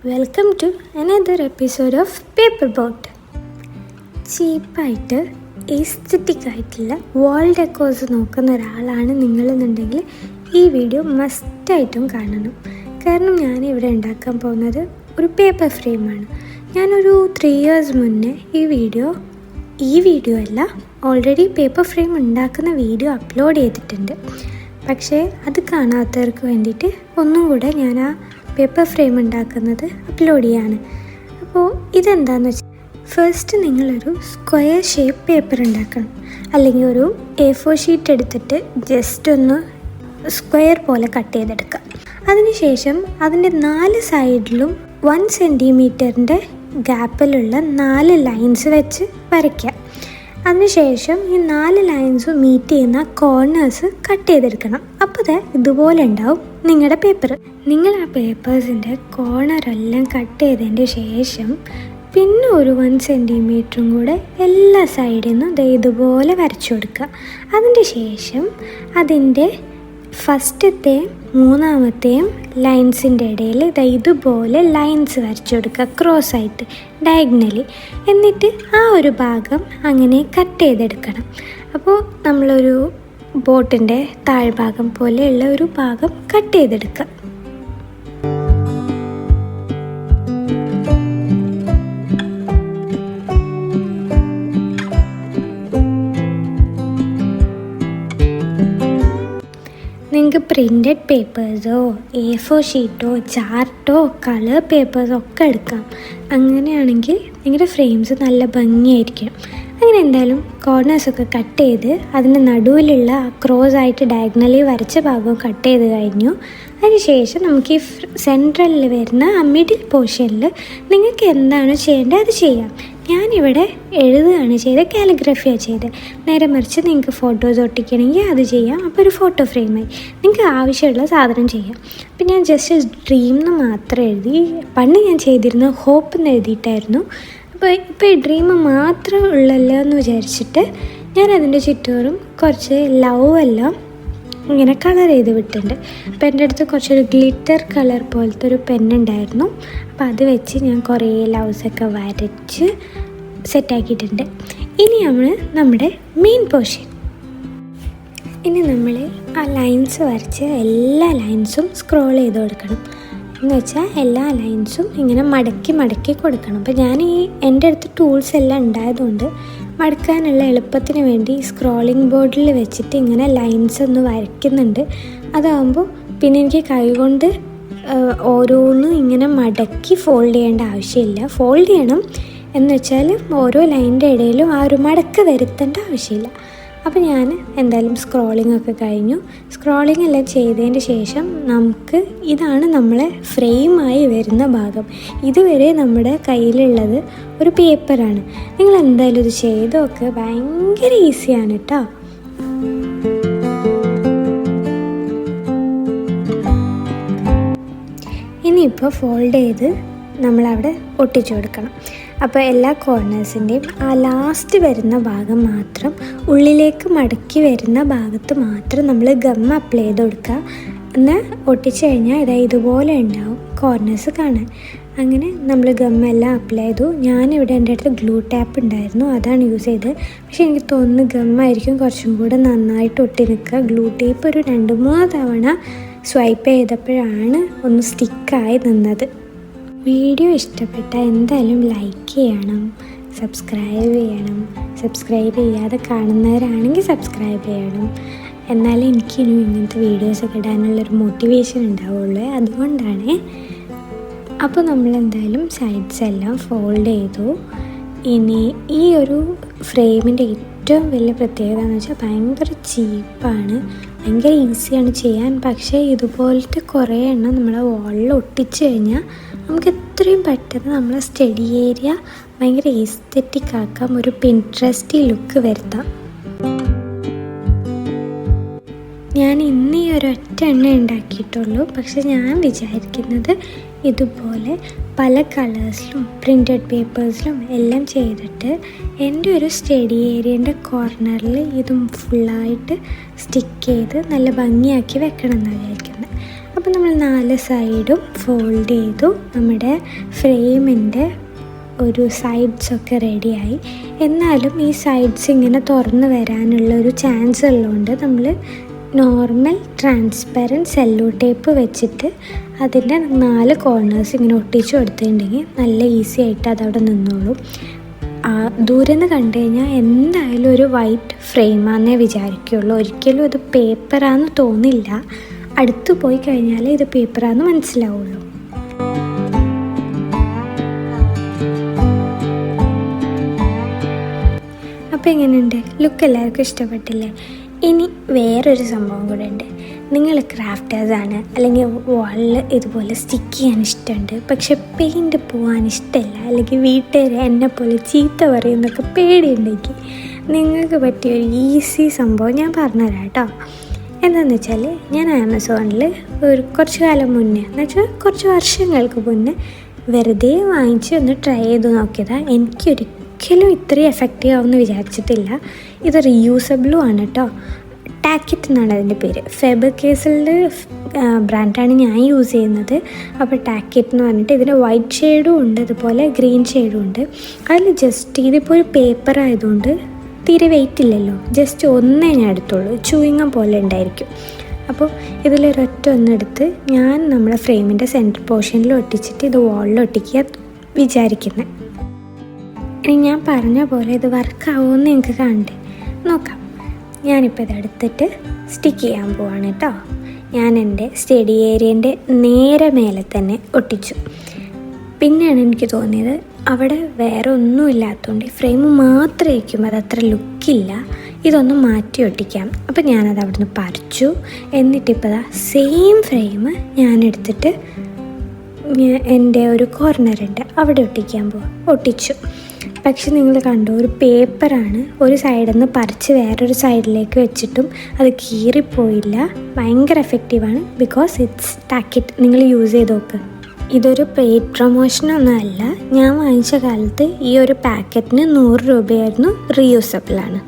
Welcome to another episode of paper boat. ചീപ്പായിട്ട് aesthetic ആയിട്ടുള്ള wall decors നോക്കുന്ന ഒരാളാണ് നിങ്ങളെന്നുണ്ടെങ്കിൽ ഈ വീഡിയോ മസ്റ്റായിട്ടും കാണണം. കാരണം ഞാനിവിടെ ഉണ്ടാക്കാൻ പോകുന്നത് ഒരു പേപ്പർ ഫ്രെയിമാണ്. ഞാനൊരു 3 years മുന്നേ ഈ വീഡിയോ അല്ല, ഓൾറെഡി പേപ്പർ ഫ്രെയിം ഉണ്ടാക്കുന്ന വീഡിയോ അപ്ലോഡ് ചെയ്തിട്ടുണ്ട്. പക്ഷേ അത് കാണാത്തവർക്ക് വേണ്ടിയിട്ട് ഒന്നും കൂടെ ഞാൻ ആ പേപ്പർ ഫ്രെയിം ഉണ്ടാക്കുന്നത് അപ്ലോഡ് ചെയ്യാണ്. അപ്പോൾ ഇതെന്താണെന്ന് വെച്ചാൽ, ഫസ്റ്റ് നിങ്ങളൊരു സ്ക്വയർ ഷേപ്പ് പേപ്പർ ഉണ്ടാക്കണം. അല്ലെങ്കിൽ ഒരു A4 ഷീറ്റ് എടുത്തിട്ട് ജസ്റ്റ് ഒന്ന് സ്ക്വയർ പോലെ കട്ട് ചെയ്തെടുക്കുക. അതിനുശേഷം അതിൻ്റെ 4 സൈഡിലും 1 centimeter ഗ്യാപ്പിലുള്ള 4 ലൈൻസ് വെച്ച് വരയ്ക്കുക. അതിനുശേഷം ഈ 4 ലൈൻസും മീറ്റ് ചെയ്യുന്ന കോർണേഴ്സ് കട്ട് ചെയ്തെടുക്കണം. അപ്പോൾ ഇതുപോലെ ഉണ്ടാവും നിങ്ങളുടെ പേപ്പർ. നിങ്ങൾ ആ പേപ്പേഴ്സിൻ്റെ കോർണറെല്ലാം കട്ട് ചെയ്തതിൻ്റെ ശേഷം പിന്നെ ഒരു 1 centimeter കൂടെ എല്ലാ സൈഡിൽ നിന്നും ഇതുപോലെ വരച്ചു കൊടുക്കുക. അതിൻ്റെ ശേഷം അതിൻ്റെ ഫസ്റ്റത്തെയും 3ാമത്തെയും ലൈൻസിൻ്റെ ഇടയിൽ ഇതുപോലെ ലൈൻസ് വരച്ചു കൊടുക്കുക, ക്രോസ് ആയിട്ട് ഡയഗണലി. എന്നിട്ട് ആ ഒരു ഭാഗം അങ്ങനെ കട്ട് ചെയ്തെടുക്കണം. അപ്പോൾ നമ്മളൊരു ബോട്ടിൻ്റെ താഴ്ഭാഗം പോലെയുള്ള ഒരു ഭാഗം കട്ട് ചെയ്തെടുക്കുക. നിങ്ങൾക്ക് പ്രിൻറ്റഡ് പേപ്പേഴ്സോ A4 ഷീറ്റോ ചാർട്ടോ കളർ പേപ്പേഴ്സോ ഒക്കെ എടുക്കാം. അങ്ങനെയാണെങ്കിൽ നിങ്ങളുടെ ഫ്രെയിംസ് നല്ല ഭംഗിയായിരിക്കും. അങ്ങനെ എന്തായാലും കോർണേഴ്സൊക്കെ കട്ട് ചെയ്ത് അതിൻ്റെ നടുവിലുള്ള ക്രോസ് ആയിട്ട് ഡയഗണലി വരച്ച ഭാഗവും കട്ട് ചെയ്ത് കഴിഞ്ഞു. അതിനുശേഷം നമുക്ക് ഈ സെൻട്രലിൽ വരുന്ന ആ മിഡിൽ പോർഷനിൽ നിങ്ങൾക്ക് എന്താണോ ചെയ്യേണ്ടത് അത് ചെയ്യാം. ഞാനിവിടെ എഴുതുകയാണ് ചെയ്തത്, കാലിഗ്രഫിയാണ് ചെയ്തത്. നേരെ മറിച്ച് നിങ്ങൾക്ക് ഫോട്ടോസ് ഒട്ടിക്കണമെങ്കിൽ അത് ചെയ്യാം. അപ്പോൾ ഒരു ഫോട്ടോ ഫ്രെയിമായി നിങ്ങൾക്ക് ആവശ്യമുള്ള സാധനം ചെയ്യാം. അപ്പം ഞാൻ ജസ്റ്റ് ഡ്രീം എന്ന് മാത്രം എഴുതി. പണ്ട് ഞാൻ ചെയ്തിരുന്നത് ഹോപ്പ് എന്ന് എഴുതിയിട്ടായിരുന്നു. ഇപ്പോൾ ഈ ഡ്രീം മാത്രം ഉള്ളല്ലോ എന്ന് വിചാരിച്ചിട്ട് ഞാൻ അതിൻ്റെ ചുറ്റോറും കുറച്ച് ലവ് എല്ലാം ഇങ്ങനെ കളർ ചെയ്ത് വിട്ടിട്ടുണ്ട്. അപ്പോൾ എൻ്റെ അടുത്ത് കുറച്ചൊരു ഗ്ലിറ്റർ കളർ പോലത്തെ ഒരു പെന്നുണ്ടായിരുന്നു. അപ്പോൾ അത് വെച്ച് ഞാൻ കുറേ ലവ്സൊക്കെ വരച്ച് സെറ്റാക്കിയിട്ടുണ്ട്. ഇനി നമ്മുടെ മെയിൻ പോർഷൻ. ഇനി നമ്മൾ ആ ലൈൻസ് വരച്ച് എല്ലാ ലൈൻസും സ്ക്രോൾ ചെയ്ത് കൊടുക്കണം. എന്ന് വെച്ചാൽ എല്ലാ ലൈൻസും ഇങ്ങനെ മടക്കി കൊടുക്കണം. അപ്പോൾ എൻ്റെ അടുത്ത് ടൂൾസ് എല്ലാം ഉണ്ടായതുകൊണ്ട് മടക്കാനുള്ള എളുപ്പത്തിന് വേണ്ടി സ്ക്രോളിംഗ് ബോർഡിൽ വെച്ചിട്ട് ഇങ്ങനെ ലൈൻസ് ഒന്ന് വരയ്ക്കുന്നുണ്ട്. അതാകുമ്പോൾ പിന്നെ എനിക്ക് കൈകൊണ്ട് ഓരോന്നും ഇങ്ങനെ മടക്കി ഫോൾഡ് ചെയ്യേണ്ട ആവശ്യമില്ല. ഫോൾഡ് ചെയ്യണം എന്ന് വെച്ചാൽ ഓരോ ലൈനിൻ്റെ ഇടയിലും ആ ഒരു മടക്ക് വരുത്തേണ്ട ആവശ്യമില്ല. അപ്പോൾ ഞാൻ എന്തായാലും സ്ക്രോളിംഗ് ഒക്കെ കഴിഞ്ഞു. സ്ക്രോളിംഗ് എല്ലാം ചെയ്തതിൻ്റെ ശേഷം ഇതാണ് നമ്മളെ ഫ്രെയിമായി വരുന്ന ഭാഗം. ഇതുവരെ നമ്മുടെ കയ്യിലുള്ളത് ഒരു പേപ്പറാണ്. നിങ്ങൾ എന്തായാലും ഇത് ചെയ്ത് നോക്ക്, ഭയങ്കര ഈസിയാണ് കേട്ടോ. ഇനിയിപ്പോൾ ഫോൾഡ് ചെയ്ത് നമ്മളവിടെ ഒട്ടിച്ചു കൊടുക്കണം. അപ്പോൾ എല്ലാ കോർണേഴ്സിൻ്റെയും ആ ലാസ്റ്റ് വരുന്ന ഭാഗം മാത്രം, ഉള്ളിലേക്ക് മടക്കി വരുന്ന ഭാഗത്ത് മാത്രം നമ്മൾ ഗം അപ്ലൈ ചെയ്ത് കൊടുക്കുക. എന്നാൽ ഒട്ടിച്ച് കഴിഞ്ഞാൽ ഇതുപോലെ ഉണ്ടാവും കോർണേഴ്സ് കാണാൻ. അങ്ങനെ നമ്മൾ ഗമ്മെല്ലാം അപ്ലൈ ചെയ്തു. ഞാനിവിടെ എൻ്റെ അടുത്ത് ഗ്ലൂ ടാപ്പ് ഉണ്ടായിരുന്നു, അതാണ് യൂസ് ചെയ്തത്. പക്ഷേ എനിക്ക് തോന്നുന്നു ഗമ്മായിരിക്കും കുറച്ചും കൂടെ നന്നായിട്ട് ഒട്ടി നിൽക്കുക. ഗ്ലൂ ടേപ്പ് ഒരു 2-3 തവണ സ്വൈപ്പ് ചെയ്തപ്പോഴാണ് ഒന്ന് സ്റ്റിക്കായി നിന്നത്. വീഡിയോ ഇഷ്ടപ്പെട്ടാൽ എന്തായാലും ലൈക്ക് ചെയ്യണം, സബ്സ്ക്രൈബ് ചെയ്യാതെ കാണുന്നവരാണെങ്കിൽ സബ്സ്ക്രൈബ് ചെയ്യണം. എന്നാലേ എനിക്കിനി ഇങ്ങനത്തെ വീഡിയോസൊക്കെ ഇടാനുള്ളൊരു മോട്ടിവേഷൻ ഉണ്ടാവുള്ളൂ. അതുകൊണ്ടാണ്. അപ്പോൾ നമ്മളെന്തായാലും സൈഡ്സ് എല്ലാം ഫോൾഡ് ചെയ്തു. ഇനി ഈ ഒരു ഫ്രെയിമിൻ്റെ ഏറ്റവും വലിയ പ്രത്യേകത എന്ന് വെച്ചാൽ ഭയങ്കര ചീപ്പാണ്, ഭയങ്കര ഈസിയാണ് ചെയ്യാൻ. പക്ഷേ ഇതുപോലത്തെ കുറേ എണ്ണം നമ്മളെ വാളിൽ ഒട്ടിച്ച് കഴിഞ്ഞാൽ നമുക്ക് എത്രയും പെട്ടെന്ന് നമ്മളെ സ്റ്റഡി ഏരിയ ഭയങ്കര എസ്തെറ്റിക് ആക്കാം, ഒരു പിൻട്രസ്റ്റി ലുക്ക് വരുത്താം. ഞാൻ ഇന്ന് ഈ ഒരൊറ്റ എണ്ണ ഉണ്ടാക്കിയിട്ടുള്ളൂ. പക്ഷെ ഞാൻ വിചാരിക്കുന്നത് ഇതുപോലെ പല കളേഴ്സിലും പ്രിൻറ്റഡ് പേപ്പേഴ്സിലും എല്ലാം ചെയ്തിട്ട് എൻ്റെ ഒരു സ്റ്റഡി ഏരിയൻ്റെ കോർണറിൽ ഇതും ഫുള്ളായിട്ട് സ്റ്റിക്ക് ചെയ്ത് നല്ല ഭംഗിയാക്കി വെക്കണം എന്നാണ് വിചാരിക്കുന്നത്. അപ്പോൾ നമ്മൾ 4 സൈഡും ഫോൾഡ് ചെയ്തു. നമ്മുടെ ഫ്രെയിമിൻ്റെ ഒരു സൈഡ്സൊക്കെ റെഡിയായി. എന്നാലും ഈ സൈഡ്സ് ഇങ്ങനെ തുറന്ന് വരാനുള്ള ഒരു ചാൻസ് ഉള്ളതുകൊണ്ട് നമ്മൾ നോർമൽ ട്രാൻസ്പെറൻറ്റ് സെല്ലോ ടേപ്പ് വെച്ചിട്ട് അതിൻ്റെ 4 കോർണേഴ്സ് ഇങ്ങനെ ഒട്ടിച്ച് കൊടുത്തിട്ടുണ്ടെങ്കിൽ നല്ല ഈസി ആയിട്ട് അതവിടെ നിന്നോളും. ദൂരെ നിന്ന് കണ്ടു കഴിഞ്ഞാൽ എന്തായാലും ഒരു വൈറ്റ് ഫ്രെയിമാണെന്നേ വിചാരിക്കുകയുള്ളൂ. ഒരിക്കലും ഇത് പേപ്പറാന്ന് തോന്നില്ല. അടുത്ത് പോയി കഴിഞ്ഞാൽ ഇത് പേപ്പറാന്ന് മനസ്സിലാവുള്ളൂ. അപ്പോൾ എങ്ങനെയുണ്ട്? ലുക്ക് എല്ലാവർക്കും ഇഷ്ടപ്പെട്ടില്ലേ? ഇനി വേറൊരു സംഭവം കൂടെ ഉണ്ട്. നിങ്ങൾ ക്രാഫ്റ്റേഴ്സാണ്, അല്ലെങ്കിൽ വാളിൽ ഇതുപോലെ സ്റ്റിക്ക് ചെയ്യാൻ ഇഷ്ടമുണ്ട്, പക്ഷെ പെയിൻറ്റ് പോകാൻ ഇഷ്ടമില്ല, അല്ലെങ്കിൽ വീട്ടുകാർ എന്നെപ്പോലെ ചീത്ത പറയുന്നൊക്കെ പേടിയുണ്ടെങ്കിൽ നിങ്ങൾക്ക് പറ്റിയൊരു ഈസി സംഭവം ഞാൻ പറഞ്ഞുതരാം കേട്ടോ. എന്താണെന്ന് വെച്ചാൽ ഞാൻ ആമസോണിൽ കുറച്ച് കാലം മുന്നേ, എന്ന് വെച്ചാൽ കുറച്ച് വർഷങ്ങൾക്ക് മുന്നേ വെറുതെ വാങ്ങിച്ച് ഒന്ന് ട്രൈ ചെയ്ത് നോക്കിയതാണ്. എനിക്കൊരിക്കലും ഇത്രയും എഫക്റ്റീവ് ആവുമെന്ന് വിചാരിച്ചിട്ടില്ല. ഇത് റീയൂസബിളും ആണ് കേട്ടോ. ടാക്കിറ്റ് എന്നാണ് അതിൻ്റെ പേര്. ഫെബർ കേസലിൻ്റെ ബ്രാൻഡാണ് ഞാൻ യൂസ് ചെയ്യുന്നത്. അപ്പോൾ ടാക്കിറ്റ് എന്ന് പറഞ്ഞിട്ട് ഇതിന് വൈറ്റ് ഷെയ്ഡും ഉണ്ട്, അതുപോലെ ഗ്രീൻ ഷെയ്ഡും ഉണ്ട്. അതിൽ ജസ്റ്റ് ഇതിപ്പോൾ ഒരു പേപ്പർ ആയതുകൊണ്ട് തീരെ വെയിറ്റ് ഇല്ലല്ലോ, ജസ്റ്റ് ഒന്നേ ഞാൻ എടുത്തുള്ളൂ. ചൂയിങ്ങം പോലെ ഉണ്ടായിരിക്കും. അപ്പോൾ ഇതിലൊരൊറ്റ ഒന്നെടുത്ത് ഞാൻ നമ്മുടെ ഫ്രെയിമിൻ്റെ സെൻറ്റർ പോർഷനിൽ ഒട്ടിച്ചിട്ട് ഇത് വാളിൽ ഒട്ടിക്കുക വിചാരിക്കുന്നത്. ഇനി ഞാൻ പറഞ്ഞ പോലെ ഇത് വർക്കാവുമെന്ന് നിങ്ങൾക്ക് കണ്ടേ നോക്കാം. ഞാനിപ്പോൾ ഇതെടുത്തിട്ട് സ്റ്റിക്ക് ചെയ്യാൻ പോവാണ് കേട്ടോ. ഞാൻ എൻ്റെ സ്റ്റഡി ഏരിയൻ്റെ നേരെ മേലെ തന്നെ ഒട്ടിച്ചു. പിന്നെയാണ് എനിക്ക് തോന്നിയത് അവിടെ വേറെ ഒന്നും ഇല്ലാത്തതുകൊണ്ട് ഫ്രെയിം മാത്രം ഇരിക്കുമ്പോൾ അതത്ര ലുക്കില്ല, ഇതൊന്ന് മാറ്റി ഒട്ടിക്കാം. അപ്പോൾ ഞാനത് അവിടെ നിന്ന് പറിച്ചു. എന്നിട്ടിപ്പോൾ സെയിം ഫ്രെയിം ഞാനെടുത്തിട്ട് എൻ്റെ ഒരു കോർണറുണ്ട് അവിടെ ഒട്ടിക്കാൻ ഒട്ടിച്ചു. പക്ഷെ നിങ്ങൾ കണ്ടോ, ഒരു പേപ്പറാണ്. ഒരു സൈഡിൽ നിന്ന് പറിച്ച് വേറൊരു സൈഡിലേക്ക് വെച്ചിട്ടും അത് കീറിപ്പോയില്ല. ഭയങ്കര എഫക്റ്റീവാണ്. Because it's ടാക്കിറ്റ്. നിങ്ങൾ യൂസ് ചെയ്ത് നോക്ക്. ഇതൊരു പെയ്ഡ് പ്രൊമോഷനൊന്നും അല്ല. ഞാൻ വാങ്ങിച്ച കാലത്ത് ഈ ഒരു പാക്കറ്റിന് 100 രൂപയായിരുന്നു. റീയൂസബിളാണ്.